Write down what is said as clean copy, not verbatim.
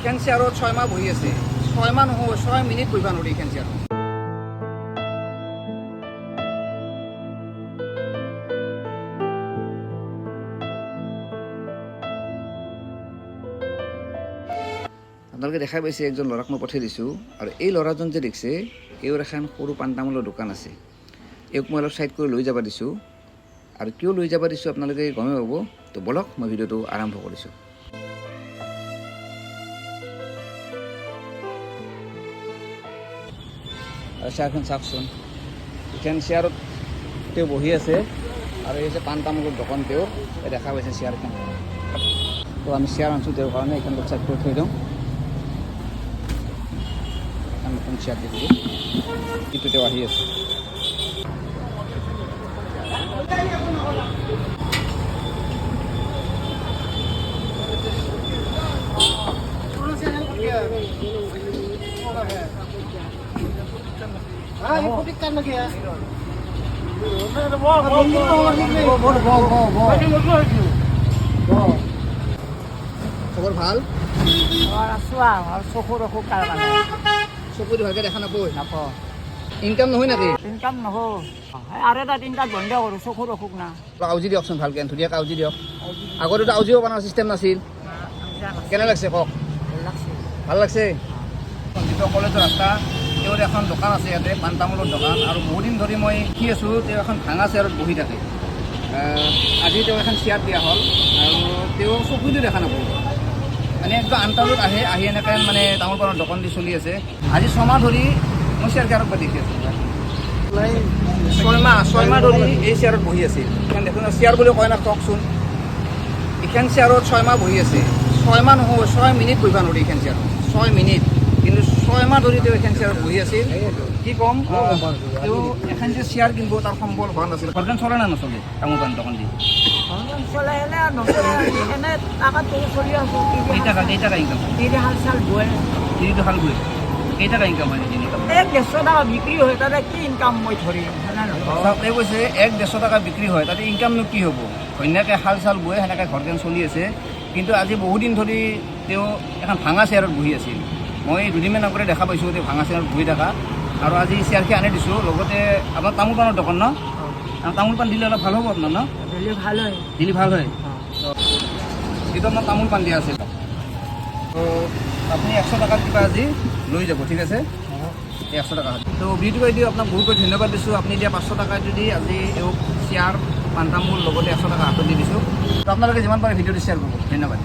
এইখান চেয়াৰত 6 মাহ বহি আছে 6 মাহ নহয় 6 মিনিট বহিব নোৱাৰি এইখান চেয়াৰত আপোনালোকে দেখাই পাইছে একজন ল'ৰাক মই পঠাই দিছোঁ আৰু এই ল'ৰাজন যে দেখিছে এওঁৰ এখন সৰু পাণ তামোলৰ দোকান আছে এওঁক মই অলপ চাইড কৰি লৈ যাব দিছোঁ আৰু কিয় লৈ যাব দিছোঁ আপোনালোকে গমেই পাব তো বলক মই ভিডিঅ'টো আৰম্ভ কৰিছোঁ চেয়াৰখন চাওকচোন এইখন চেয়াৰত তেওঁ বহি আছে আৰু এই যে পাণ তামোলৰ দোকান তেওঁ দেখা পাইছে চেয়াৰখন তো আমি চেয়াৰ আনিছোঁ তেওঁৰ কাৰণে এইখন চাইড কৰি থৈ দিওঁ নতুন চেয়াৰ দি দিলোঁ কিন্তু তেওঁ আহি আছে খবৰ ভাল চকুৰ অসুখ তাৰ কাৰণে চকুৰি ভালকৈ দেখা নাপায় নাপাওঁ ইনকাম নহয় নেকি ইনকাম নহয় আৰু এটা তিনিটাত বন্ধ কৰোঁ চকুৰ অসুখ না আউজি দিয়কচোন ভালকৈ ধুনীয়াকৈ আউজি দিয়ক আগতেতো আউজিব পৰা চিষ্টেম নাছিল কেনে লাগছে কওক ভাল লাগছে যিটো কলেজৰ ৰাস্তা তেওঁৰ এখন দোকান আছে ইয়াতে পাণ তামোলৰ দোকান আৰু বহুদিন ধৰি মই দেখি আছোঁ তেওঁ এখন ভাঙা চেয়াৰত বহি থাকে আজি তেওঁ এখন চেয়াৰ দিয়া হ'ল আৰু তেওঁ চকুটো দেখা নাপাব মানে একদম আনটালত আহি এনেকৈ মানে তামোল পাণৰ দোকান দি চলি আছে আজি 6 মাহ ধৰি মই চেয়াৰ কেয়াৰত দেখি আছোঁ 6 মাহ ধৰি এই চেয়াৰত বহি আছিল দেখোন চেয়াৰ বুলি কয় না কওকচোন এইখন চেয়াৰত 6 মাহ বহি আছে 6 মাহ নহয় 6 মিনিট বহিব নোৱাৰি এইখন চেয়াৰত 6 মিনিট কিন্তু 6 মাহ ধৰি তেওঁ এইখন চেয়াৰত বহি আছিল কি ক'ম তেওঁ এখন যে চেয়াৰ কিনিব তাৰ সম্বল হোৱা নাছিল ঘৰখন চলে নে নচলে তামোল পাণ দোকান দি কেইটকা ইনকাম তিৰিটো হাল বৈ কেইটকা ইনকাম হয় ইনকাম 150 টাকা বিক্ৰী হয় তাতে কি ইনকাম মই ধৰিম তেওঁ কৈছে 150 টাকা বিক্ৰী হয় তাতে ইনকামনো কি হ'ব ধুনীয়াকৈ হাল চাল বৈ সেনেকৈ ঘৰখন চলি আছে কিন্তু আজি বহুদিন ধৰি তেওঁ এখন ভাঙা চেয়াৰত বহি আছিল মই দুদিনমান আগতে দেখা পাইছোঁ তেওঁ ভাঙা চেয়াৰত বহি থকা আৰু আজি চেয়াৰখিনি আনি দিছোঁ লগতে আপোনাৰ তামোল পাণৰ দোকান ন তামোল পাণ দিলে অলপ ভাল হ'ব আপোনাৰ ন দিলে ভাল হয় দিলে ভাল হয় এইটো আপোনাৰ তামোল পাণ দিয়া আছিল তো আপুনি 100 টকাত কিবা আজি লৈ যাব ঠিক আছে 100 টাকা তো ভিডিঅ'টো কৰি দিওঁ আপোনাক বহুত বহুত ধন্যবাদ দিছোঁ আপুনি এতিয়া 500 টকা যদি আজি এওঁক চেয়াৰ পাণ তামোল লগতে 100 টকা হাতত দি দিছোঁ তো আপোনালোকে যিমান পাৰে ভিডিঅ'টো শ্বেয়াৰ কৰিব ধন্যবাদ